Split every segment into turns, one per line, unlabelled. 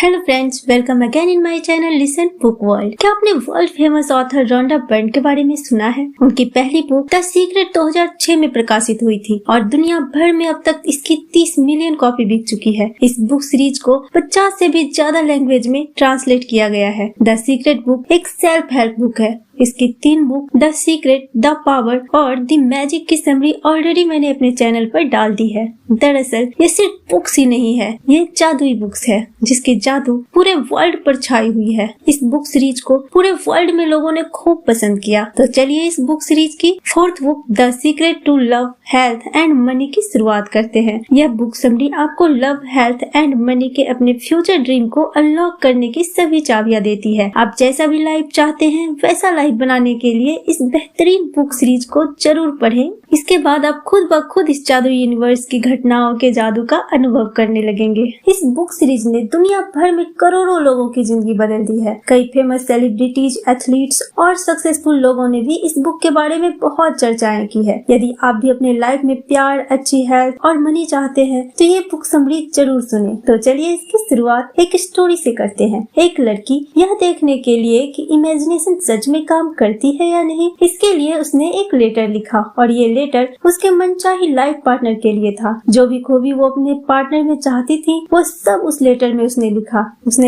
Hello friends, welcome again in my channel listen book world. क्या आपने world famous author Rhonda Byrne के बारे में सुना है? उनकी पहली बुक द सीक्रेट 2006 में प्रकाशित हुई थी और दुनिया भर में अब तक इसकी 30 मिलियन कॉपी बिक चुकी है। इस बुक सीरीज को 50 से भी ज्यादा लैंग्वेज में ट्रांसलेट किया गया है। द सीक्रेट बुक एक सेल्फ हेल्प बुक है। इसकी 3 book the secret, the power और द मैजिक की समरी ऑलरेडी मैंने अपने चैनल पर डाल दी है। दरअसल ये सिर्फ बुक्स ही नहीं है, ये जादुई बुक्स है जिसकी जादू पूरे वर्ल्ड पर छाई हुई है। इस बुक सीरीज को पूरे वर्ल्ड में लोगों ने खूब पसंद किया। तो चलिए इस बुक सीरीज की 4th book the secret to love, health and money की शुरुआत करते हैं। यह बुक समरी आपको लव, हेल्थ एंड मनी के अपने फ्यूचर ड्रीम को अनलॉक करने की सभी चाबियां देती है। आप जैसा भी लाइफ चाहते हैं वैसा लाइफ बनाने के लिए इस बेहतरीन बुक सीरीज को जरूर पढ़ें। इसके बाद आप खुद ब खुद इस जादुई यूनिवर्स की घटनाओं के जादू का अनुभव करने लगेंगे। इस बुक सीरीज ने दुनिया भर में करोड़ों लोगों की जिंदगी बदल दी है। कई फेमस सेलिब्रिटीज, एथलीट्स और सक्सेसफुल लोगों ने भी इस बुक के बारे में बहुत चर्चाएं की है। यदि आप भी अपने लाइफ में प्यार, अच्छी हेल्थ और मनी चाहते हैं तो ये बुक समरी जरूर सुने। तो चलिए इसकी शुरुआत एक स्टोरी से करते हैं। एक लड़की यह देखने के लिए कि इमेजिनेशन सच में काम करती है या नहीं, इसके लिए उसने एक लेटर लिखा और ये लेटर उसके मनचाही लाइफ पार्टनर के लिए था। जो भी खूबी वो अपने पार्टनर में चाहती थी वो सब उस लेटर में उसने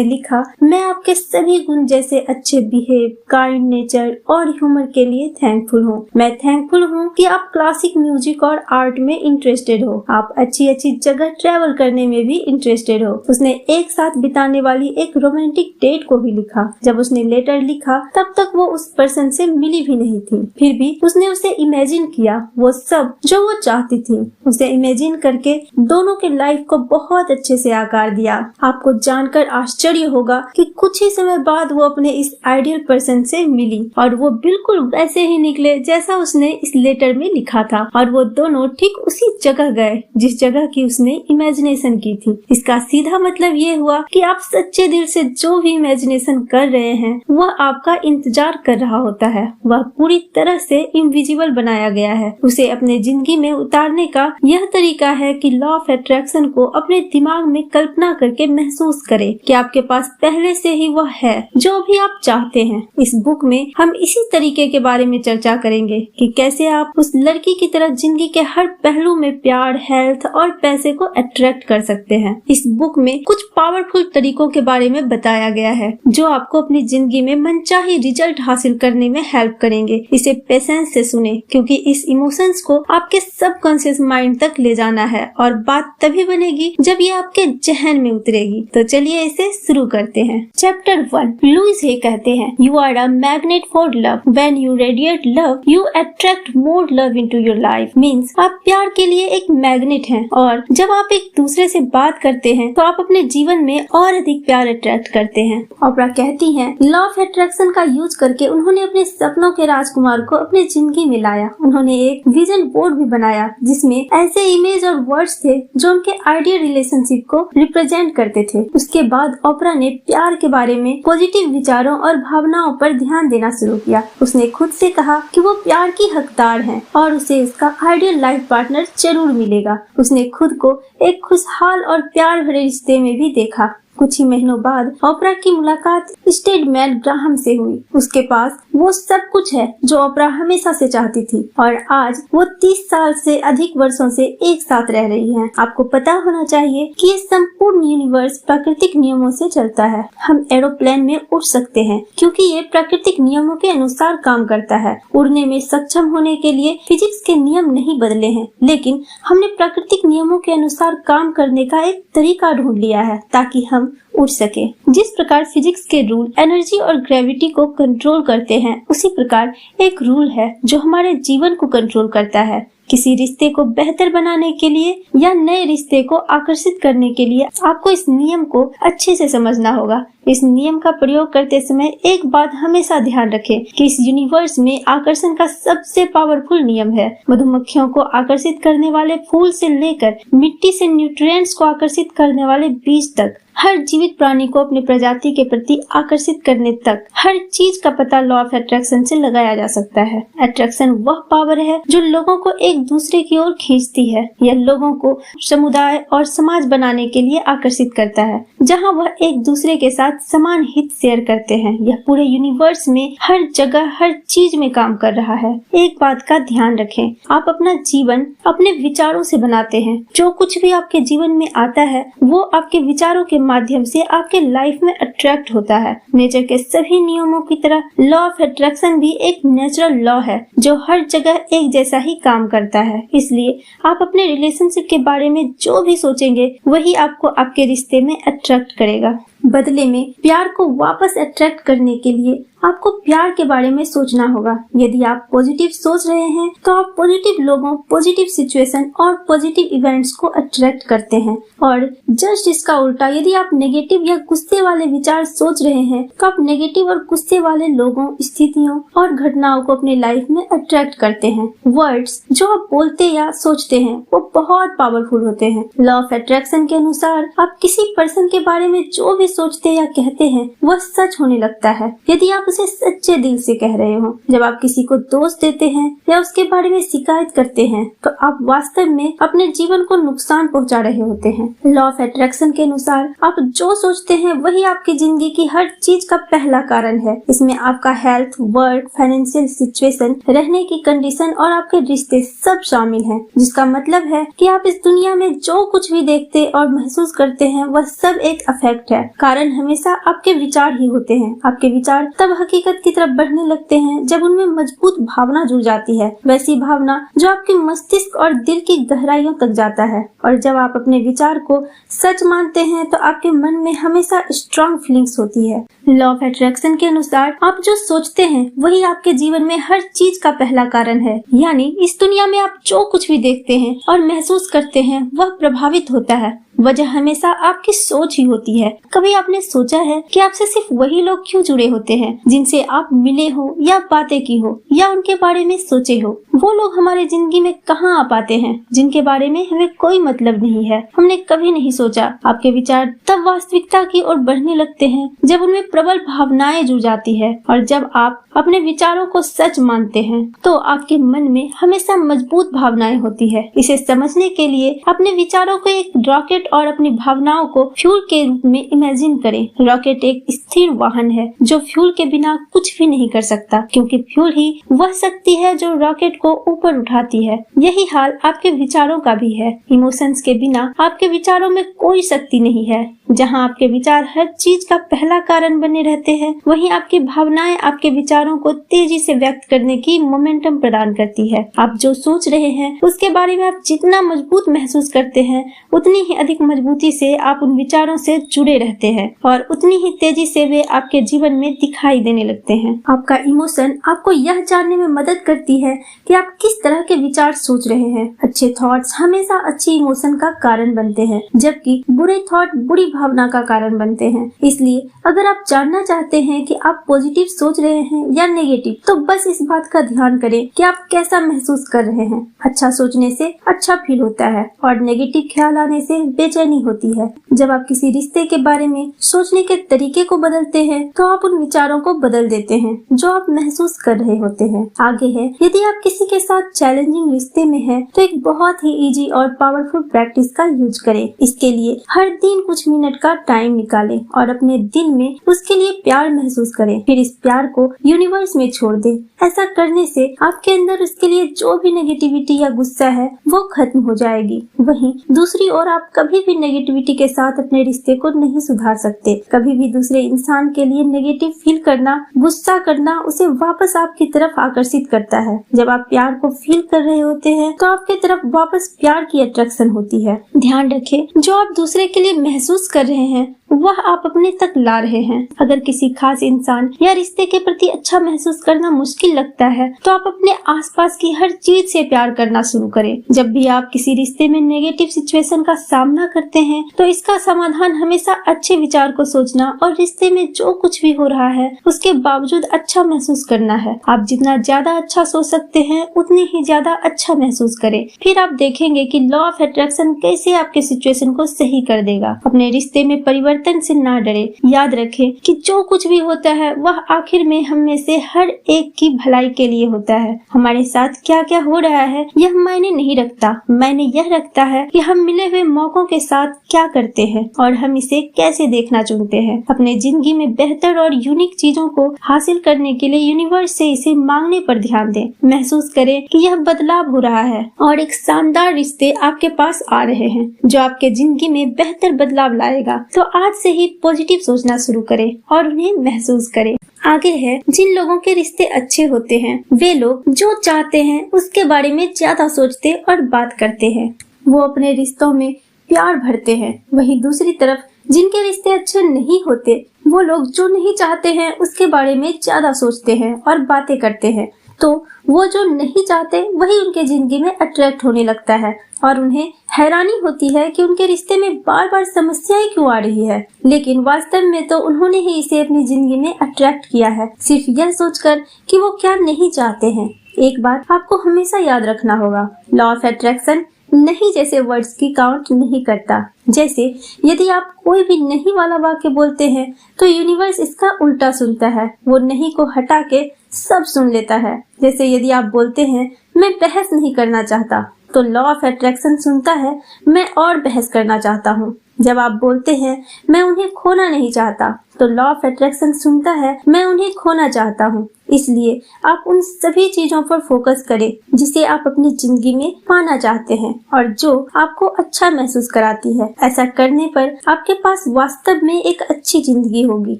लिखा, मैं आपके सभी गुण जैसे अच्छे बिहेव, काइंड नेचर और ह्यूमर के लिए थैंकफुल हूँ। मैं थैंकफुल हूँ कि आप क्लासिक म्यूजिक और आर्ट में इंटरेस्टेड हो। आप अच्छी जगह ट्रेवल करने में भी इंटरेस्टेड हो। उसने एक साथ बिताने वाली एक रोमांटिक डेट को भी लिखा। जब उसने लेटर लिखा तब तक वो उस पर्सन से मिली भी नहीं थी, फिर भी उसने उसे इमेजिन किया वो सब जो वो चाहती थी। उसे इमेजिन करके दोनों के लाइफ को बहुत अच्छे से आकार दिया। आपको जानकर आश्चर्य होगा कि कुछ ही समय बाद वो अपने इस आइडियल पर्सन से मिली और वो बिल्कुल वैसे ही निकले जैसा उसने इस लेटर में लिखा था और वो दोनों ठीक उसी जगह गए जिस जगह की उसने इमेजिनेशन की थी। इसका सीधा मतलब ये हुआ कि आप सच्चे दिल से जो भी इमेजिनेशन कर रहे हैं वह आपका इंतजार कर रहा होता है। वह पूरी तरह से इनविजिबल बनाया गया है। उसे अपने जिंदगी में उतारने का यह तरीका है कि लॉ ऑफ अट्रैक्शन को अपने दिमाग में कल्पना करके महसूस करें कि आपके पास पहले से ही वह है जो भी आप चाहते हैं। इस बुक में हम इसी तरीके के बारे में चर्चा करेंगे कि कैसे आप उस लड़की की तरह जिंदगी के हर पहलू में प्यार, हेल्थ और पैसे को अट्रैक्ट कर सकते हैं। इस बुक में कुछ पावरफुल तरीकों के बारे में बताया गया है जो आपको अपनी जिंदगी में मनचाही रिजल्ट हासिल करने में हेल्प करेंगे। इसे पेशेंस से सुने क्योंकि इस इमोशंस को आपके सबकॉन्शियस माइंड तक ले जाना है और बात तभी बनेगी जब ये आपके जहन में उतरेगी। तो चलिए इसे शुरू करते हैं। चैप्टर 1। लुइस हे कहते हैं, you are a magnet for love. When you radiate love you attract more love into your life. Means आप प्यार के लिए एक मैग्नेट हैं और जब आप एक दूसरे से बात करते हैं तो आप अपने जीवन में और अधिक प्यार अट्रैक्ट करते हैं। ओपरा कहती हैं, लॉ ऑफ अट्रैक्शन का यूज करके उन्होंने अपने सपनों के राजकुमार को अपने जिंदगी में लाया। उन्होंने एक विजन बोर्ड भी बनाया जिसमें ऐसे इमेज और वर्ड्स थे जो उनके आइडियल रिलेशनशिप को रिप्रेजेंट करते थे। उसके बाद ओपरा ने प्यार के बारे में पॉजिटिव विचारों और भावनाओं पर ध्यान देना शुरू किया। उसने खुद से कहा कि वो प्यार की हकदार है और उसे इसका आइडियल लाइफ पार्टनर जरूर मिलेगा। उसने खुद को एक खुशहाल और प्यार भरे रिश्ते में भी देखा। कुछ ही महीनों बाद ओपरा की मुलाकात स्टेडमैन ग्राहम से हुई। उसके पास वो सब कुछ है जो ओपरा हमेशा से चाहती थी और आज वो 30 साल से अधिक वर्षों से एक साथ रह रही हैं। आपको पता होना चाहिए कि ये संपूर्ण यूनिवर्स प्राकृतिक नियमों से चलता है। हम एरोप्लेन में उड़ सकते हैं क्योंकि ये प्राकृतिक नियमों के अनुसार काम करता है। उड़ने में सक्षम होने के लिए फिजिक्स के नियम नहीं बदले हैं, लेकिन हमने प्राकृतिक नियमों के अनुसार काम करने का एक तरीका ढूंढ लिया है ताकि हम उड़ सके। जिस प्रकार फिजिक्स के रूल एनर्जी और ग्रेविटी को कंट्रोल करते हैं, उसी प्रकार एक रूल है जो हमारे जीवन को कंट्रोल करता है। किसी रिश्ते को बेहतर बनाने के लिए या नए रिश्ते को आकर्षित करने के लिए आपको इस नियम को अच्छे से समझना होगा। इस नियम का प्रयोग करते समय एक बात हमेशा ध्यान रखें कि इस यूनिवर्स में आकर्षण का सबसे पावरफुल नियम है। मधुमक्खियों को आकर्षित करने वाले फूल से लेकर मिट्टी से न्यूट्रिएंट्स को आकर्षित करने वाले बीज तक हर जीवित प्राणी को अपनी प्रजाति के प्रति आकर्षित करने तक हर चीज का पता लॉ ऑफ अट्रैक्शन से लगाया जा सकता है। अट्रैक्शन वह पावर है जो लोगों को एक दूसरे की ओर खींचती है। यह लोगों को समुदाय और समाज बनाने के लिए आकर्षित करता है, जहां वह एक दूसरे के साथ समान हित शेयर करते हैं। यह पूरे यूनिवर्स में हर जगह हर चीज में काम कर रहा है। एक बात का ध्यान रखें, आप अपना जीवन अपने विचारों से बनाते हैं। जो कुछ भी आपके जीवन में आता है वो आपके विचारों के माध्यम से आपके लाइफ में अट्रैक्ट होता है। नेचर के सभी नियमों की तरह लॉ ऑफ अट्रैक्शन भी एक नेचुरल लॉ है जो हर जगह एक जैसा ही काम करता है। इसलिए आप अपने रिलेशनशिप के बारे में जो भी सोचेंगे वही आपको आपके रिश्ते में अट्रैक्ट करेगा। बदले में प्यार को वापस अट्रैक्ट करने के लिए आपको प्यार के बारे में सोचना होगा। यदि आप पॉजिटिव सोच रहे हैं तो आप पॉजिटिव लोगों, पॉजिटिव सिचुएशन और पॉजिटिव इवेंट्स को अट्रैक्ट करते हैं। और जस्ट इसका उल्टा, यदि आप नेगेटिव या गुस्से वाले विचार सोच रहे हैं तो आप नेगेटिव और गुस्से वाले लोगों, स्थितियों और घटनाओं को अपने लाइफ में अट्रैक्ट करते हैं। वर्ड्स जो आप बोलते या सोचते हैं वो बहुत पावरफुल होते हैं। लॉ ऑफ अट्रैक्शन के अनुसार आप किसी पर्सन के बारे में जो भी सोचते या कहते हैं वह सच होने लगता है, यदि आप उसे सच्चे दिल से कह रहे हो। जब आप किसी को दोष देते हैं या उसके बारे में शिकायत करते हैं तो आप वास्तव में अपने जीवन को नुकसान पहुंचा रहे होते हैं। लॉ ऑफ अट्रैक्शन के अनुसार आप जो सोचते हैं वही आपकी जिंदगी की हर चीज का पहला कारण है। इसमें आपका हेल्थ, वर्क, फाइनेंशियल सिचुएशन, रहने की कंडीशन और आपके रिश्ते सब शामिल हैं, जिसका मतलब है कि आप इस दुनिया में जो कुछ भी देखते और महसूस करते हैं वह सब एक अफेक्ट है। कारण हमेशा आपके विचार ही होते हैं। आपके विचार तब हकीकत की तरफ बढ़ने लगते हैं जब उनमें मजबूत भावना जुड़ जाती है, वैसी भावना जो आपके मस्तिष्क और दिल की गहराइयों तक जाता है। और जब आप अपने विचार को सच मानते हैं तो आपके मन में हमेशा स्ट्रॉन्ग फीलिंग्स होती है। लॉ ऑफ अट्रैक्शन के अनुसार आप जो सोचते हैं वही आपके जीवन में हर चीज का पहला कारण है। यानी इस दुनिया में आप जो कुछ भी देखते हैं और महसूस करते हैं वह प्रभावित होता है। वजह हमेशा आपकी सोच ही होती है। कभी आपने सोचा है कि आपसे सिर्फ वही लोग क्यों जुड़े होते हैं जिनसे आप मिले हो या बातें की हो या उनके बारे में सोचे हो? वो लोग हमारे जिंदगी में कहाँ आ पाते हैं जिनके बारे में हमें कोई मतलब नहीं है, हमने कभी नहीं सोचा। आपके विचार तब वास्तविकता की ओर बढ़ने लगते हैं जब उनमें प्रबल भावनाएं जुड़ जाती है। और जब आप अपने विचारों को सच मानते हैं तो आपके मन में हमेशा मजबूत भावनाएं होती है। इसे समझने के लिए अपने विचारों को एक रॉकेट और अपनी भावनाओं को फ्यूल के रूप में इमेजिन करें। रॉकेट एक स्थिर वाहन है जो फ्यूल के बिना कुछ भी नहीं कर सकता, क्योंकि फ्यूल ही वह शक्ति है जो रॉकेट को ऊपर उठाती है। यही हाल आपके विचारों का भी है। इमोशंस के बिना आपके विचारों में कोई शक्ति नहीं है। जहां आपके विचार हर चीज का पहला कारण बने रहते हैं, वहीं आपकी भावनाएं आपके विचारों को तेजी से व्यक्त करने की मोमेंटम प्रदान करती है। आप जो सोच रहे हैं उसके बारे में आप जितना मजबूत महसूस करते हैं उतनी ही अधिक मजबूती से आप उन विचारों से जुड़े रहते हैं और उतनी ही तेजी से वे आपके जीवन में दिखाई देने लगते हैं। आपका इमोशन आपको यह जानने में मदद करती है कि आप किस तरह के विचार सोच रहे हैं। अच्छे थॉट्स हमेशा अच्छी इमोशन का कारण बनते हैं, जबकि बुरे थॉट बुरी भावना का कारण बनते हैं। इसलिए अगर आप जानना चाहते हैं कि आप पॉजिटिव सोच रहे हैं या नेगेटिव, तो बस इस बात का ध्यान करें कि आप कैसा महसूस कर रहे हैं। अच्छा सोचने से अच्छा फील होता है और नेगेटिव ख्याल आने से बेचैनी होती है। जब आप किसी रिश्ते के बारे में सोचने के तरीके को बदलते हैं तो आप उन विचारों को बदल देते हैं जो आप महसूस कर रहे होते हैं। आगे है, यदि आप किसी के साथ चैलेंजिंग रिश्ते में हैं, तो एक बहुत ही इजी और पावरफुल प्रैक्टिस का यूज करें। इसके लिए हर दिन कुछ मिनट का टाइम निकालें और अपने दिल में उसके लिए प्यार महसूस करें। फिर इस प्यार को यूनिवर्स में छोड़ दें। ऐसा करने से आपके अंदर उसके लिए जो भी नेगेटिविटी या गुस्सा है वो खत्म हो जाएगी। वहीं दूसरी ओर आप कभी भी नेगेटिविटी के साथ अपने रिश्ते को नहीं सुधार सकते। कभी भी दूसरे इंसान के लिए नेगेटिव फील करना, गुस्सा करना उसे वापस आपकी तरफ आकर्षित करता है। जब आप प्यार को फील कर रहे होते हैं तो आपकी तरफ वापस प्यार की अट्रैक्शन होती है। ध्यान रखें, जो आप दूसरे के लिए महसूस कर रहे हैं वह आप अपने तक ला रहे हैं। अगर किसी खास इंसान या रिश्ते के प्रति अच्छा महसूस करना मुश्किल लगता है तो आप अपने आसपास की हर चीज से प्यार करना शुरू करें। जब भी आप किसी रिश्ते में नेगेटिव सिचुएशन का सामना करते हैं तो इसका समाधान हमेशा अच्छे विचार को सोचना और रिश्ते में जो कुछ भी हो रहा है उसके बावजूद अच्छा महसूस करना है। आप जितना ज्यादा अच्छा सोच सकते हैं उतनी ही ज्यादा अच्छा महसूस करें। फिर आप देखेंगे कि लॉ ऑफ अट्रैक्शन कैसे आपके सिचुएशन को सही कर देगा। अपने रिश्ते में परिवर्तन परिवर्तन से ना डरे। याद रखें कि जो कुछ भी होता है वह आखिर में हम में से हर एक की भलाई के लिए होता है। हमारे साथ क्या क्या हो रहा है यह मायने नहीं रखता, मायने यह रखता है कि हम मिले हुए मौकों के साथ क्या करते हैं और हम इसे कैसे देखना चुनते हैं। अपने जिंदगी में बेहतर और यूनिक चीजों को हासिल करने के लिए यूनिवर्स से इसे मांगने पर ध्यान दें। महसूस करें कि यह बदलाव हो रहा है और एक शानदार रिश्ते आपके पास आ रहे हैं जो आपके जिंदगी में बेहतर बदलाव लाएगा। तो आज से ही पॉजिटिव सोचना शुरू करें और उन्हें महसूस करें। आगे है, जिन लोगों के रिश्ते अच्छे होते हैं वे लोग जो चाहते हैं उसके बारे में ज्यादा सोचते और बात करते हैं। वो अपने रिश्तों में प्यार भरते हैं। वहीं दूसरी तरफ जिनके रिश्ते अच्छे नहीं होते वो लोग जो नहीं चाहते हैं उसके बारे में ज्यादा सोचते हैं और बातें करते हैं। तो वो जो नहीं चाहते वही उनके जिंदगी में अट्रैक्ट होने लगता है और उन्हें हैरानी होती है कि उनके रिश्ते में बार बार समस्याएं क्यों आ रही है, लेकिन वास्तव में तो उन्होंने ही इसे अपनी जिंदगी में अट्रैक्ट किया है सिर्फ यह सोचकर कि वो क्या नहीं चाहते हैं। एक बात आपको हमेशा याद रखना होगा, लॉ ऑफ अट्रैक्शन नहीं जैसे वर्ड्स की काउंट नहीं करता। जैसे यदि आप कोई भी नहीं वाला वाक्य बोलते हैं तो यूनिवर्स इसका उल्टा सुनता है, वो नहीं को हटा के सब सुन लेता है। जैसे यदि आप बोलते हैं मैं बहस नहीं करना चाहता तो लॉ ऑफ अट्रैक्शन सुनता है मैं और बहस करना चाहता हूँ। जब आप बोलते हैं मैं उन्हें खोना नहीं चाहता तो लॉ ऑफ अट्रैक्शन सुनता है मैं उन्हें खोना चाहता हूँ। इसलिए आप उन सभी चीजों पर फोकस करें जिसे आप अपनी जिंदगी में पाना चाहते हैं और जो आपको अच्छा महसूस कराती है। ऐसा करने पर आपके पास वास्तव में एक अच्छी जिंदगी होगी।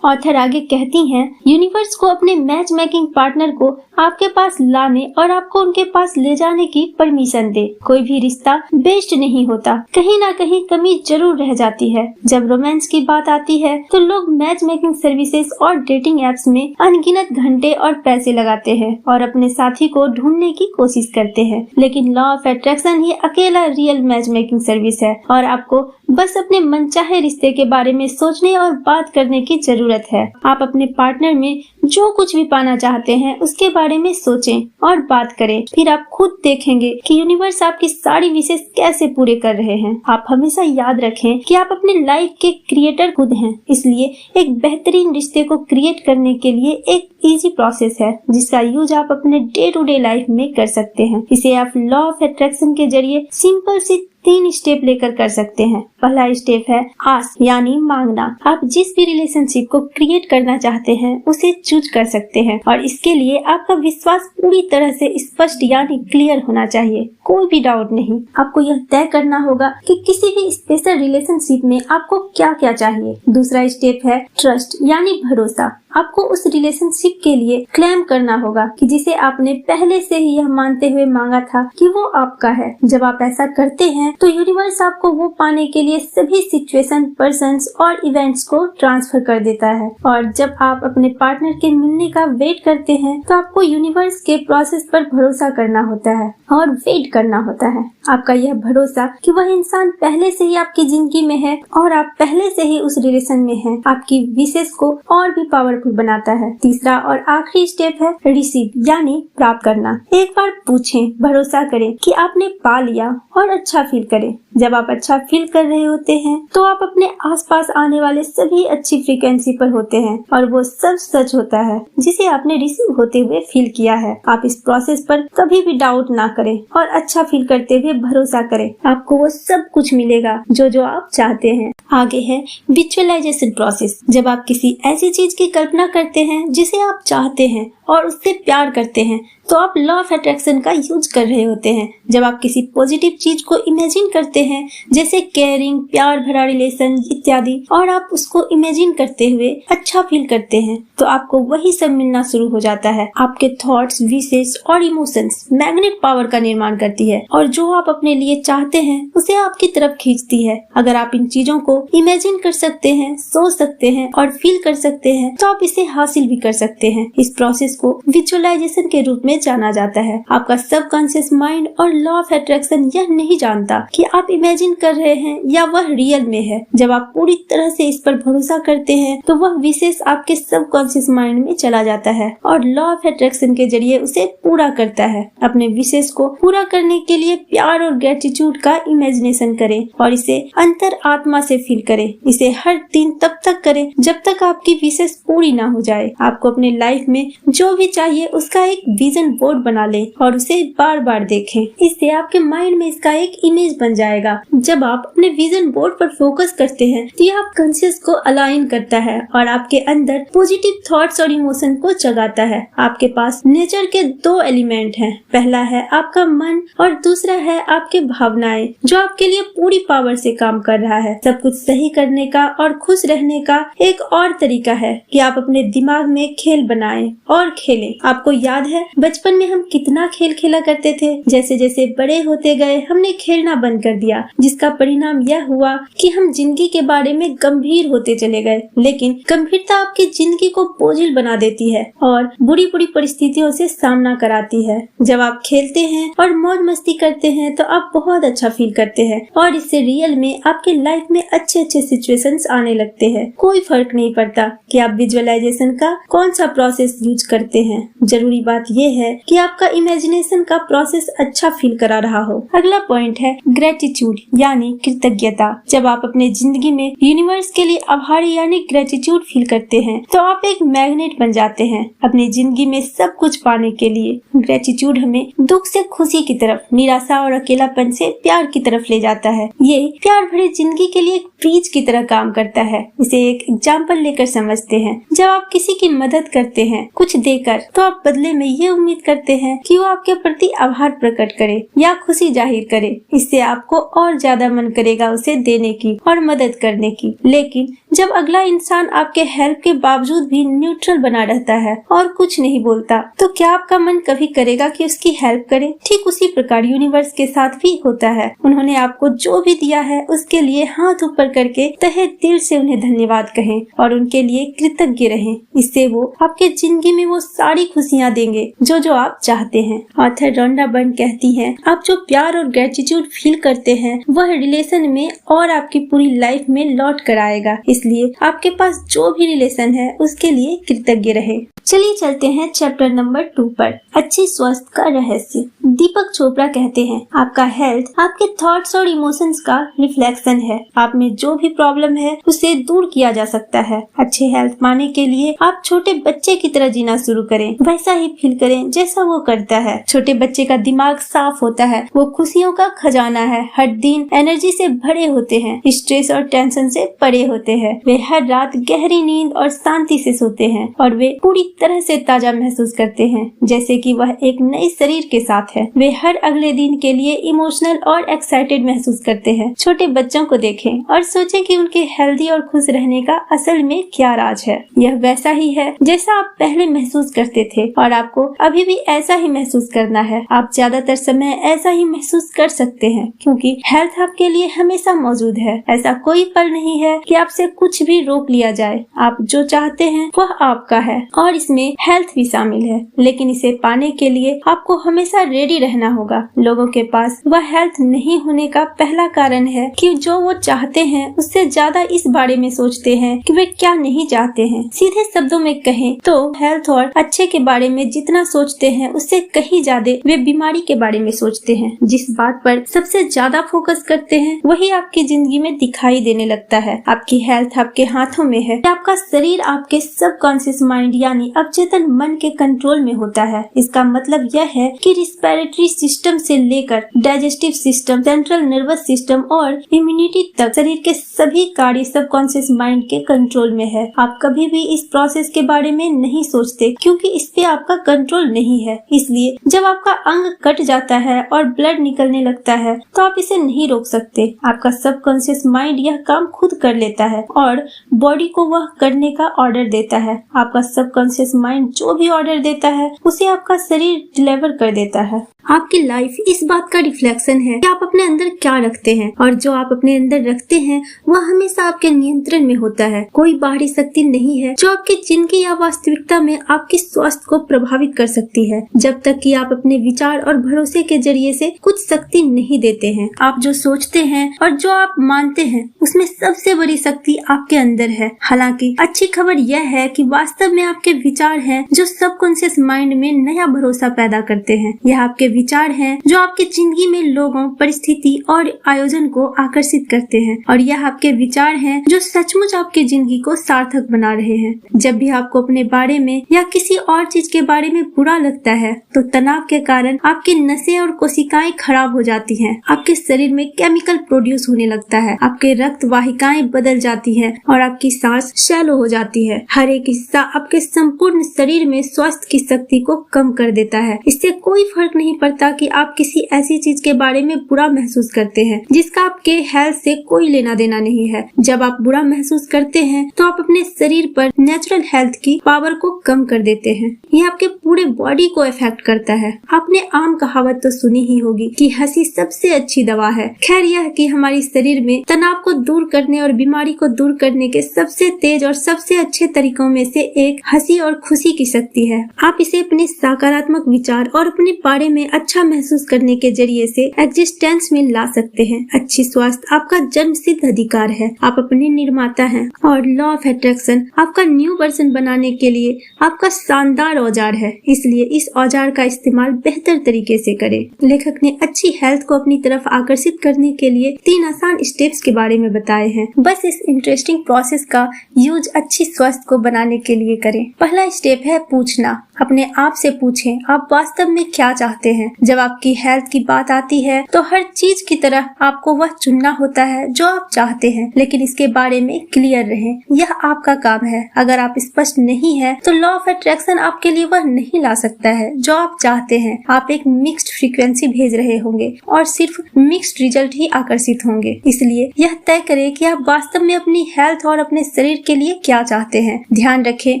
ऑथर आगे कहती हैं, यूनिवर्स को अपने मैच मेकिंग पार्टनर को आपके पास लाने और आपको उनके पास ले जाने की परमिशन दे। कोई भी रिश्ता बेस्ट नहीं होता, कहीं ना कहीं कमी जरूर रह जाती है। जब रोमांस की बात आती है तो लोग मैच मेकिंग सर्विसेज और डेटिंग एप्स में अनगिनत घंटे और पैसे लगाते हैं और अपने साथी को ढूंढने की कोशिश करते हैं, लेकिन लॉ ऑफ अट्रैक्शन ही अकेला रियल मैच मेकिंग सर्विस है और आपको बस अपने मनचाहे रिश्ते के बारे में सोचने और बात करने की जरूरत है। आप अपने पार्टनर में जो कुछ भी पाना चाहते हैं उसके बारे में सोचें और बात करें, फिर आप खुद देखेंगे कि यूनिवर्स आपकी सारी विशेष कैसे पूरे कर रहे हैं। आप हमेशा याद रखें कि आप अपने लाइफ के क्रिएटर खुद हैं, इसलिए एक बेहतरीन रिश्ते को क्रिएट करने के लिए एक इजी प्रोसेस है जिसका यूज आप अपने डे टू डे लाइफ में कर सकते हैं। इसे आप लॉ ऑफ अट्रैक्शन के जरिए सिंपल सी 3 स्टेप लेकर कर सकते हैं। पहला स्टेप है आस्क यानी मांगना। आप जिस भी रिलेशनशिप को क्रिएट करना चाहते हैं उसे चूज कर सकते हैं और इसके लिए आपका विश्वास पूरी तरह से स्पष्ट यानी क्लियर होना चाहिए, कोई भी डाउट नहीं। आपको यह तय करना होगा कि किसी भी स्पेशल रिलेशनशिप में आपको क्या क्या चाहिए। दूसरा स्टेप है ट्रस्ट यानी भरोसा। आपको उस रिलेशनशिप के लिए क्लेम करना होगा कि जिसे आपने पहले से ही यह मानते हुए मांगा था कि वो आपका है। जब आप ऐसा करते हैं तो यूनिवर्स आपको वो पाने के लिए सभी सिचुएशन, पर्सन्स और इवेंट्स को ट्रांसफर कर देता है। और जब आप अपने पार्टनर के मिलने का वेट करते हैं तो आपको यूनिवर्स के प्रोसेस पर भरोसा करना होता है और वेट करना होता है। आपका यह भरोसा कि वह इंसान पहले से ही आपकी जिंदगी में है और आप पहले से ही उस रिलेशन में हैं, आपकी विशेष को और भी पावरफुल बनाता है। तीसरा और आखिरी स्टेप है रिसीव यानी प्राप्त करना। एक बार पूछें, भरोसा करें कि आपने पा लिया और अच्छा फील करें। जब आप अच्छा फील कर रहे होते हैं तो आप अपने आसपास आने वाले सभी अच्छी फ्रीक्वेंसी पर होते हैं और वो सब सच होता है जिसे आपने रिसीव होते हुए फील किया है। आप इस प्रोसेस पर कभी भी डाउट ना करें और अच्छा फील करते हुए भरोसा करें, आपको वो सब कुछ मिलेगा जो आप चाहते हैं। आगे है विजुअलाइजेशन प्रोसेस। जब आप किसी ऐसी चीज की कल्पना करते हैं जिसे आप चाहते हैं और उससे प्यार करते हैं तो आप लॉ ऑफ अट्रैक्शन का यूज कर रहे होते हैं। जब आप किसी पॉजिटिव चीज को इमेजिन करते हैं जैसे केयरिंग, प्यार भरा रिलेशन इत्यादि, और आप उसको इमेजिन करते हुए अच्छा फील करते हैं तो आपको वही सब मिलना शुरू हो जाता है। आपके थॉट्स, विशेस और इमोशंस मैग्नेट पावर का निर्माण करती है और जो आप अपने लिए चाहते हैं उसे आपकी तरफ खींचती है। अगर आप इन चीजों को इमेजिन कर सकते हैं, सोच सकते हैं और फील कर सकते हैं तो आप आप इसे हासिल भी कर सकते हैं। इस प्रोसेस को विजुअलाइजेशन के रूप में जाना जाता है। आपका सबकॉन्शियस माइंड और लॉ ऑफ अट्रैक्शन यह नहीं जानता कि आप इमेजिन कर रहे हैं या वह रियल में है। जब आप पूरी तरह से इस पर भरोसा करते हैं तो वह विशेष आपके सबकॉन्शियस माइंड में चला जाता है और लॉ ऑफ अट्रैक्शन के जरिए उसे पूरा करता है। अपने विशेष को पूरा करने के लिए प्यार और ग्रेटिट्यूड का इमेजिनेशन करें और इसे अंतर आत्मा से फील करें। इसे हर दिन तब तक करें जब तक आपकी विशेष पूरी ना हो जाए। आपको अपने लाइफ में जो भी चाहिए उसका एक विजन बोर्ड बना लें और उसे बार बार देखें। इससे आपके माइंड में इसका एक इमेज बन जाएगा। जब आप अपने विजन बोर्ड पर फोकस करते हैं तो यह आप कॉन्शियस को अलाइन करता है और आपके अंदर पॉजिटिव थॉट्स और इमोशन को जगाता है। आपके पास नेचर के दो एलिमेंट हैं। पहला है आपका मन और दूसरा है आपके भावनाएं, जो आपके लिए पूरी पावर से काम कर रहा है। सब कुछ सही करने का और खुश रहने का एक और तरीका है कि आप अपने दिमाग में खेल बनाएं और खेलें। आपको याद है बचपन में हम कितना खेल खेला करते थे। जैसे जैसे बड़े होते गए हमने खेलना बंद कर दिया, जिसका परिणाम यह हुआ कि हम जिंदगी के बारे में गंभीर होते चले गए। लेकिन गंभीरता आपकी जिंदगी को बोझिल बना देती है और बुरी बुरी परिस्थितियों से सामना कराती है। जब आप खेलते हैं और मौज मस्ती करते हैं तो आप बहुत अच्छा फील करते हैं और इससे रियल में आपके लाइफ में अच्छे अच्छे सिचुएशंस आने लगते हैं। कोई फर्क नहीं पड़ता कि आप विजुअलाइजेशन का कौन सा प्रोसेस यूज करते हैं। जरूरी बात यह है कि आपका इमेजिनेशन का प्रोसेस अच्छा फील करा रहा हो। अगला पॉइंट है ग्रेटिट्यूड यानी कृतज्ञता। जब आप अपने जिंदगी में यूनिवर्स के लिए आभारी यानी ग्रेटिट्यूड फील करते हैं तो आप एक मैग्नेट बन जाते हैं अपनी जिंदगी में सब कुछ पाने के लिए। ग्रेटिट्यूड हमें दुख से खुशी की तरफ, निराशा और अकेलापन से प्यार की तरफ ले जाता है। ये प्यार भरी जिंदगी के लिए एक ब्रिज की तरह काम करता है। इसे एक एग्जाम्पल लेकर समझते हैं। जब आप किसी की मदद करते हैं कुछ देकर, तो आप बदले में ये उम्मीद करते हैं कि वो आपके प्रति आभार प्रकट करे या खुशी जाहिर करे। इससे आपको और ज्यादा मन करेगा उसे देने की और मदद करने की। लेकिन जब अगला इंसान आपके हेल्प के बावजूद भी न्यूट्रल बना रहता है और कुछ नहीं बोलता, तो क्या आपका मन कभी करेगा कि उसकी हेल्प करें? ठीक उसी प्रकार यूनिवर्स के साथ भी होता है। उन्होंने आपको जो भी दिया है उसके लिए हाथ ऊपर करके तहे दिल से उन्हें धन्यवाद कहें और उनके लिए कृतज्ञ रहें। इससे वो आपके जिंदगी में वो सारी खुशियाँ देंगे जो आप चाहते हैं। ऑथर रोंडा बर्न कहती हैं, आप जो प्यार और ग्रेटिट्यूड फील करते हैं वह रिलेशन में और आपकी पूरी लाइफ में लौट कर आएगा। इसलिए आपके पास जो भी रिलेशन है उसके लिए कृतज्ञ रहे। चलिए चलते हैं चैप्टर नंबर 2 पर, अच्छी स्वास्थ्य का रहस्य। दीपक चोपड़ा कहते हैं, आपका हेल्थ आपके थॉट्स और इमोशंस का रिफ्लेक्शन है। आप में जो भी प्रॉब्लम है उसे दूर किया जा सकता है। अच्छे हेल्थ पाने के लिए आप छोटे बच्चे की तरह जीना शुरू करें, वैसा ही फील करें जैसा वो करता है। छोटे बच्चे का दिमाग साफ होता है, वो खुशियों का खजाना है, हर दिन एनर्जी से भरे होते हैं, स्ट्रेस और टेंशन से परे होते हैं। वे हर रात गहरी नींद और शांति से सोते हैं और वे पूरी तरह से ताजा महसूस करते हैं, जैसे कि वह एक नए शरीर के साथ है। वे हर अगले दिन के लिए इमोशनल और एक्साइटेड महसूस करते हैं। छोटे बच्चों को देखें और सोचें कि उनके हेल्दी और खुश रहने का असल में क्या राज है। यह वैसा ही है जैसा आप पहले महसूस करते थे और आपको अभी भी ऐसा ही महसूस करना है। आप ज्यादातर समय ऐसा ही महसूस कर सकते हैं क्योंकि हेल्थ आपके लिए हमेशा मौजूद है। ऐसा कोई पल नहीं है कि आपसे कुछ भी रोक लिया जाए। आप जो चाहते हैं वह आपका है और इसमें हेल्थ भी शामिल है। लेकिन इसे पाने के लिए आपको हमेशा रेडी रहना होगा। लोगों के पास वह हेल्थ नहीं होने का पहला कारण है कि जो वो चाहते हैं उससे ज्यादा इस बारे में सोचते हैं कि वे क्या नहीं चाहते हैं। सीधे शब्दों में कहें तो हेल्थ और अच्छे के बारे में जितना सोचते हैं उससे कहीं ज्यादा वे बीमारी के बारे में सोचते हैं। जिस बात पर सबसे ज्यादा फोकस करते हैं वही आपकी जिंदगी में दिखाई देने लगता है। आपकी हेल्थ आपके हाथों में है। आपका शरीर आपके सबकॉन्शियस माइंड यानी अवचेतन मन के कंट्रोल में होता है। इसका मतलब यह है कि रिस्पिरेटरी सिस्टम से लेकर digestive system, central nervous system और इम्यूनिटी तक शरीर के सभी कार्य सबकॉन्शियस माइंड के कंट्रोल में है। आप कभी भी इस प्रोसेस के बारे में नहीं सोचते क्योंकि इस पे आपका कंट्रोल नहीं है। इसलिए जब आपका अंग कट जाता है और ब्लड निकलने लगता है तो आप इसे नहीं रोक सकते। आपका सबकॉन्शियस माइंड यह काम खुद कर लेता है और बॉडी को वह करने का ऑर्डर देता है। आपका सबकॉन्शियस माइंड जो भी ऑर्डर देता है उसे आपका शरीर डिलीवर कर देता है। आपकी लाइफ इस बात का रिफ्लेक्शन है कि आप अपने अंदर क्या रखते हैं, और जो आप अपने अंदर रखते हैं वह हमेशा आपके नियंत्रण में होता है। कोई बाहरी शक्ति नहीं है जो आपकी जिंदगी या वास्तविकता में आपके स्वास्थ्य को प्रभावित कर सकती है, जब तक कि आप अपने विचार और भरोसे के जरिए से कुछ शक्ति नहीं देते हैं। आप जो सोचते हैं और जो आप मानते हैं उसमें सबसे बड़ी शक्ति आपके अंदर है। हालांकि अच्छी खबर यह है कि वास्तव में आपके विचार हैं जो सबकॉन्शियस माइंड में नया भरोसा पैदा करते हैं। यह आपके विचार हैं जो आपकी जिंदगी में लोगों, परिस्थिति और आयोजन को आकर्षित करते हैं, और यह आपके विचार हैं जो सचमुच आपकी जिंदगी को सार्थक बना रहे हैं। जब भी आपको अपने बारे में या किसी और चीज के बारे में बुरा लगता है तो तनाव के कारण आपके नसें और कोशिकाएं खराब हो जाती हैं। आपके शरीर में केमिकल प्रोड्यूस होने लगता है, आपके रक्त वाहिकाएं बदल जाती है और आपकी सांस शैलो हो जाती है। हर एक हिस्सा आपके संपूर्ण शरीर में स्वास्थ्य की शक्ति को कम कर देता है। इससे कोई फर्क नहीं पड़ता कि आप किसी ऐसी चीज के बारे में बुरा महसूस करते हैं जिसका आपके हेल्थ से कोई लेना देना नहीं है। जब आप बुरा महसूस करते हैं तो आप अपने शरीर पर नेचुरल हेल्थ की पावर को कम कर देते हैं। यह आपके पूरे बॉडी को इफेक्ट करता है। आपने आम कहावत तो सुनी ही होगी कि हंसी सबसे अच्छी दवा है। खैर, यह कि हमारे शरीर में तनाव को दूर करने और बीमारी को दूर करने के सबसे तेज और सबसे अच्छे तरीकों में से एक हंसी और खुशी की शक्ति है। आप इसे अपने सकारात्मक विचार और अपने बारे में अच्छा महसूस करने के जरिए से एग्जिस्टेंस में ला सकते हैं। अच्छी स्वास्थ्य आपका जन्मसिद्ध अधिकार है। आप अपने निर्माता हैं और लॉ ऑफ अट्रैक्शन आपका न्यू वर्जन बनाने के लिए आपका शानदार औजार है। इसलिए इस औजार का इस्तेमाल बेहतर तरीके से करें। लेखक ने अच्छी हेल्थ को अपनी तरफ आकर्षित करने के लिए 3 आसान स्टेप्स के बारे में बताए हैं। बस इस इंटरेस्टिंग प्रोसेस का यूज अच्छी स्वास्थ्य को बनाने के लिए करें। पहला स्टेप है पूछना। अपने आप से पूछें, आप वास्तव में क्या चाहते हैं। जब आपकी हेल्थ की बात आती है तो हर चीज की तरह आपको वह चुनना होता है जो आप चाहते हैं, लेकिन इसके बारे में क्लियर रहें। यह आपका काम है। अगर आप स्पष्ट नहीं है तो लॉ ऑफ अट्रैक्शन आपके लिए वह नहीं ला सकता है जो आप चाहते हैं। आप एक मिक्स्ड फ्रीक्वेंसी भेज रहे होंगे और सिर्फ मिक्स्ड रिजल्ट ही आकर्षित होंगे। इसलिए यह तय करें कि आप वास्तव में अपनी हेल्थ और अपने शरीर के लिए क्या चाहते हैं। ध्यान रखें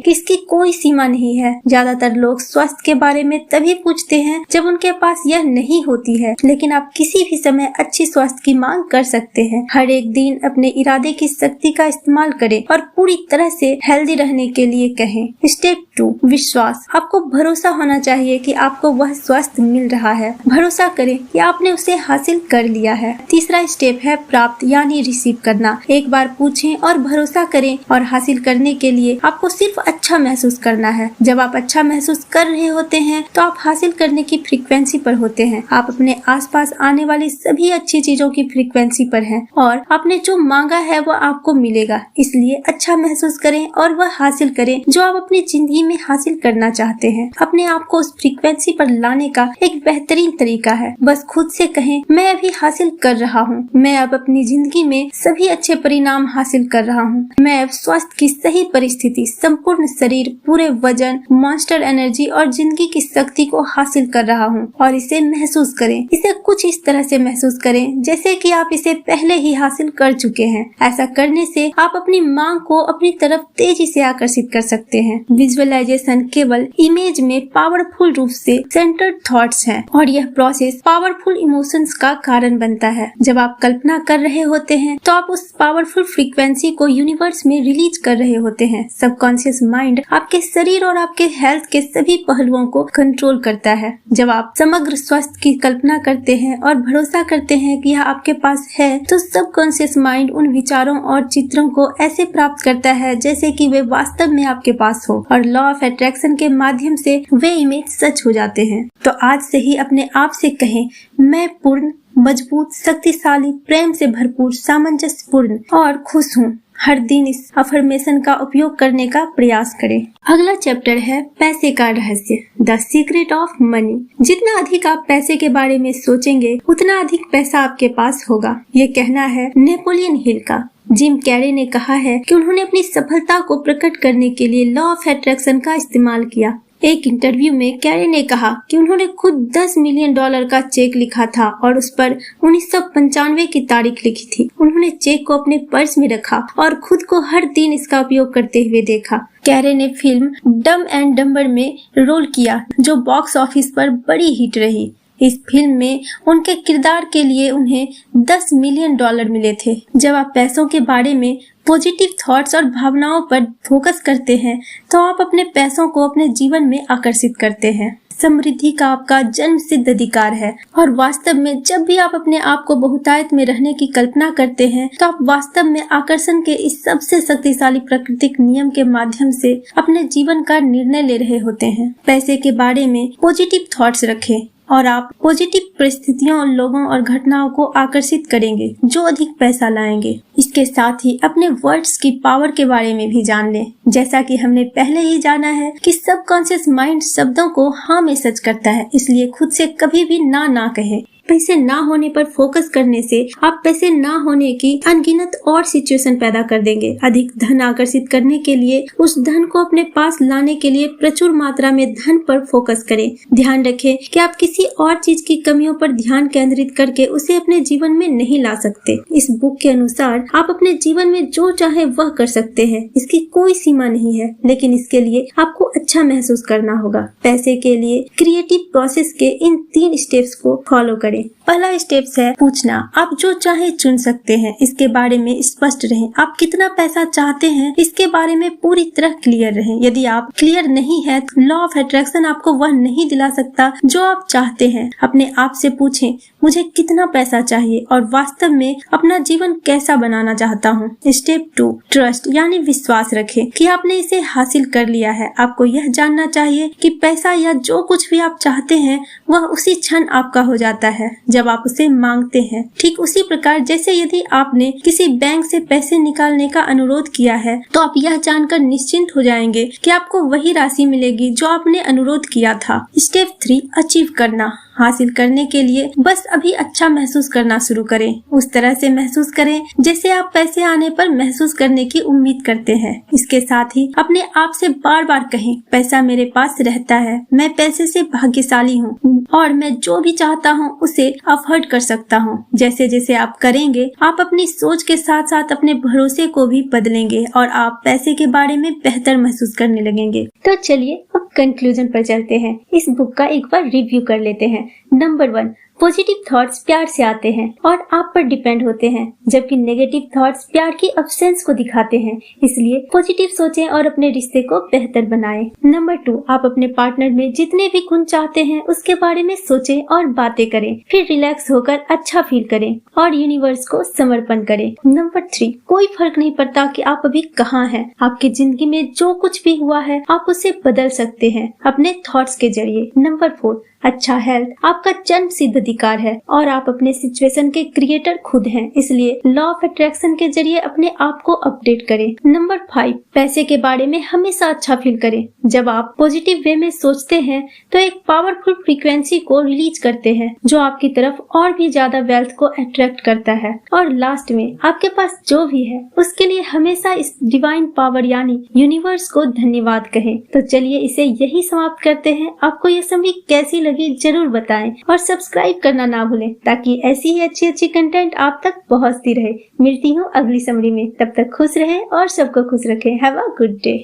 कि इसकी कोई सीमा नहीं है। ज्यादातर लोग स्वास्थ्य के बारे में तभी पूछते हैं जब उनके पास यह नहीं होती है, लेकिन आप किसी भी समय अच्छी स्वास्थ्य की मांग कर सकते हैं। हर एक दिन अपने इरादे की शक्ति का इस्तेमाल करें और पूरी तरह से हेल्दी रहने के लिए कहें। स्टेप 2, विश्वास। आपको भरोसा होना चाहिए कि आपको वह स्वास्थ्य मिल रहा है। भरोसा करें कि आपने उसे हासिल कर लिया है। तीसरा स्टेप है प्राप्त यानी रिसीव करना। एक बार पूछें और भरोसा करें, और हासिल करने के लिए आपको सिर्फ अच्छा महसूस करना है। जब आप अच्छा महसूस कर रहे होते हैं तो आप हासिल करने की फ्रीक्वेंसी पर होते हैं। आप अपने आसपास आने वाली सभी अच्छी चीजों की फ्रीक्वेंसी पर हैं, और आपने जो मांगा है वो आपको मिलेगा। इसलिए अच्छा महसूस करें और वह हासिल करें जो आप अपनी जिंदगी में हासिल करना चाहते हैं। अपने आप को उस फ्रीक्वेंसी पर लाने का एक बेहतरीन तरीका है बस खुद से कहें, मैं अभी हासिल कर रहा हूँ। मैं अब अपनी जिंदगी में सभी अच्छे परिणाम हासिल कर रहा हूँ। मैं अब स्वास्थ्य की सही परिस्थिति, संपूर्ण शरीर, पूरे वजन, मॉन्स्टर एनर्जी और जिंदगी की शक्ति को हासिल कर रहा हूँ। और इसे महसूस करें। इसे कुछ इस तरह से महसूस करें जैसे कि आप इसे पहले ही हासिल कर चुके हैं। ऐसा करने से आप अपनी मांग को अपनी तरफ तेजी से आकर्षित कर सकते हैं। विजुअलाइजेशन केवल इमेज में पावरफुल रूप से सेंटर्ड थॉट्स हैं, और यह प्रोसेस पावरफुल इमोशंस का कारण बनता है। जब आप कल्पना कर रहे होते हैं तो आप उस पावरफुल फ्रीक्वेंसी को यूनिवर्स में रिलीज कर रहे होते हैं। सबकॉन्शियस माइंड आपके शरीर और आपके हेल्थ के सभी पहलुओं को कंट्रोल करता है। जब आप समग्र स्वास्थ्य की कल्पना करते हैं और भरोसा करते हैं कि यह आपके पास है, तो सबकॉन्शियस माइंड उन विचारों और चित्रों को ऐसे प्राप्त करता है जैसे कि वे वास्तव में आपके पास हो, और लॉ ऑफ अट्रैक्शन के माध्यम से वे इमेज सच हो जाते हैं। तो आज से ही अपने आप से कहें, मैं पूर्ण, मजबूत, शक्तिशाली, प्रेम से भरपूर, सामंजस्यपूर्ण और खुश हूँ। हर दिन इस अफर्मेशन का उपयोग करने का प्रयास करें। अगला चैप्टर है पैसे का रहस्य, द सीक्रेट ऑफ मनी। जितना अधिक आप पैसे के बारे में सोचेंगे उतना अधिक पैसा आपके पास होगा। ये कहना है नेपोलियन हिल का। जिम कैरे ने कहा है कि उन्होंने अपनी सफलता को प्रकट करने के लिए लॉ ऑफ अट्रैक्शन का इस्तेमाल किया। एक इंटरव्यू में कैरे ने कहा कि उन्होंने खुद $10 मिलियन का चेक लिखा था और उस पर 1995 की तारीख लिखी थी। उन्होंने चेक को अपने पर्स में रखा और खुद को हर दिन इसका उपयोग करते हुए देखा। कैरे ने फिल्म डम एंड डम्बर में रोल किया जो बॉक्स ऑफिस पर बड़ी हिट रही। इस फिल्म में उनके किरदार के लिए उन्हें $10 मिलियन मिले थे। जब आप पैसों के बारे में पॉजिटिव थॉट्स और भावनाओं पर फोकस करते हैं तो आप अपने पैसों को अपने जीवन में आकर्षित करते हैं। समृद्धि का आपका जन्म सिद्ध अधिकार है और वास्तव में जब भी आप अपने आप को बहुतायत में रहने की कल्पना करते हैं तो आप वास्तव में आकर्षण के इस सबसे शक्तिशाली प्राकृतिक नियम के माध्यम से अपने जीवन का निर्णय ले रहे होते हैं। पैसे के बारे में पॉजिटिव थॉट्स रखें और आप पॉजिटिव परिस्थितियों, लोगों और घटनाओं को आकर्षित करेंगे जो अधिक पैसा लाएंगे। इसके साथ ही अपने वर्ड्स की पावर के बारे में भी जान लें। जैसा कि हमने पहले ही जाना है कि सबकॉन्शियस माइंड शब्दों को हाँ में सच करता है, इसलिए खुद से कभी भी ना कहें। पैसे ना होने पर फोकस करने से आप पैसे ना होने की अनगिनत और सिचुएशन पैदा कर देंगे। अधिक धन आकर्षित करने के लिए उस धन को अपने पास लाने के लिए प्रचुर मात्रा में धन पर फोकस करें। ध्यान रखें कि आप किसी और चीज की कमियों पर ध्यान केंद्रित करके उसे अपने जीवन में नहीं ला सकते। इस बुक के अनुसार आप अपने जीवन में जो चाहे वह कर सकते हैं, इसकी कोई सीमा नहीं है, लेकिन इसके लिए आपको अच्छा महसूस करना होगा। पैसे के लिए क्रिएटिव प्रोसेस के इन 3 स्टेप्स को फॉलो करें। पहला स्टेप्स है पूछना। आप जो चाहे चुन सकते हैं, इसके बारे में स्पष्ट रहें। आप कितना पैसा चाहते हैं इसके बारे में पूरी तरह क्लियर रहें। यदि आप क्लियर नहीं है तो लॉ ऑफ अट्रैक्शन आपको वह नहीं दिला सकता जो आप चाहते हैं। अपने आप से पूछें, मुझे कितना पैसा चाहिए और वास्तव में अपना जीवन कैसा बनाना चाहता हूँ। स्टेप 2 ट्रस्ट यानी विश्वास रखें कि आपने इसे हासिल कर लिया है। आपको यह जानना चाहिए कि पैसा या जो कुछ भी आप चाहते हैं वह उसी क्षण आपका हो जाता है जब आप उसे मांगते हैं। ठीक उसी प्रकार जैसे यदि आपने किसी बैंक से पैसे निकालने का अनुरोध किया है तो आप यह जानकर निश्चिंत हो जाएंगे कि आपको वही राशि मिलेगी जो आपने अनुरोध किया था। स्टेप 3 अचीव करना। हासिल करने के लिए बस अभी अच्छा महसूस करना शुरू करें। उस तरह से महसूस करें जैसे आप पैसे आने पर महसूस करने की उम्मीद करते हैं। इसके साथ ही अपने आप से बार बार कहें, पैसा मेरे पास रहता है, मैं पैसे से भाग्यशाली हूँ और मैं जो भी चाहता हूँ उसे अफोर्ड कर सकता हूँ। जैसे जैसे आप करेंगे आप अपनी सोच के साथ साथ अपने भरोसे को भी बदलेंगे और आप पैसे के बारे में बेहतर महसूस करने लगेंगे। तो चलिए अब कंक्लूजन पर चलते हैं। इस बुक का एक बार रिव्यू कर लेते हैं। नंबर 1, पॉजिटिव थॉट्स प्यार से आते हैं और आप पर डिपेंड होते हैं, जबकि नेगेटिव थॉट्स प्यार की अब्सेंस को दिखाते हैं। इसलिए पॉजिटिव सोचें और अपने रिश्ते को बेहतर बनाएं। नंबर 2, आप अपने पार्टनर में जितने भी गुण चाहते हैं उसके बारे में सोचें और बातें करें, फिर रिलैक्स होकर अच्छा फील करें और यूनिवर्स को समर्पण करें। नंबर 3, कोई फर्क नहीं पड़ता कि आप अभी कहाँ हैं, आपकी जिंदगी में जो कुछ भी हुआ है आप उसे बदल सकते हैं अपने थॉट्स के जरिए। नंबर 4, अच्छा हेल्थ आपका जन्म सिद्ध अधिकार है और आप अपने सिचुएशन के क्रिएटर खुद हैं, इसलिए लॉ ऑफ अट्रैक्शन के जरिए अपने आप को अपडेट करें। नंबर 5, पैसे के बारे में हमेशा अच्छा फील करें। जब आप पॉजिटिव वे में सोचते हैं तो एक पावरफुल फ्रीक्वेंसी को रिलीज करते हैं जो आपकी तरफ और भी ज्यादा वेल्थ को अट्रैक्ट करता है। और लास्ट में आपके पास जो भी है उसके लिए हमेशा इस डिवाइन पावर यानी यूनिवर्स को धन्यवाद कहें। तो चलिए इसे यही समाप्त करते हैं। आपको ये समरी कैसी लगी जरूर बताएं और सब्सक्राइब करना ना भूलें ताकि ऐसी ही अच्छी कंटेंट आप तक पहुंचती रहे। मिलती हूँ अगली समरी में, तब तक खुश रहें और सबको खुश रखें। Have a good day.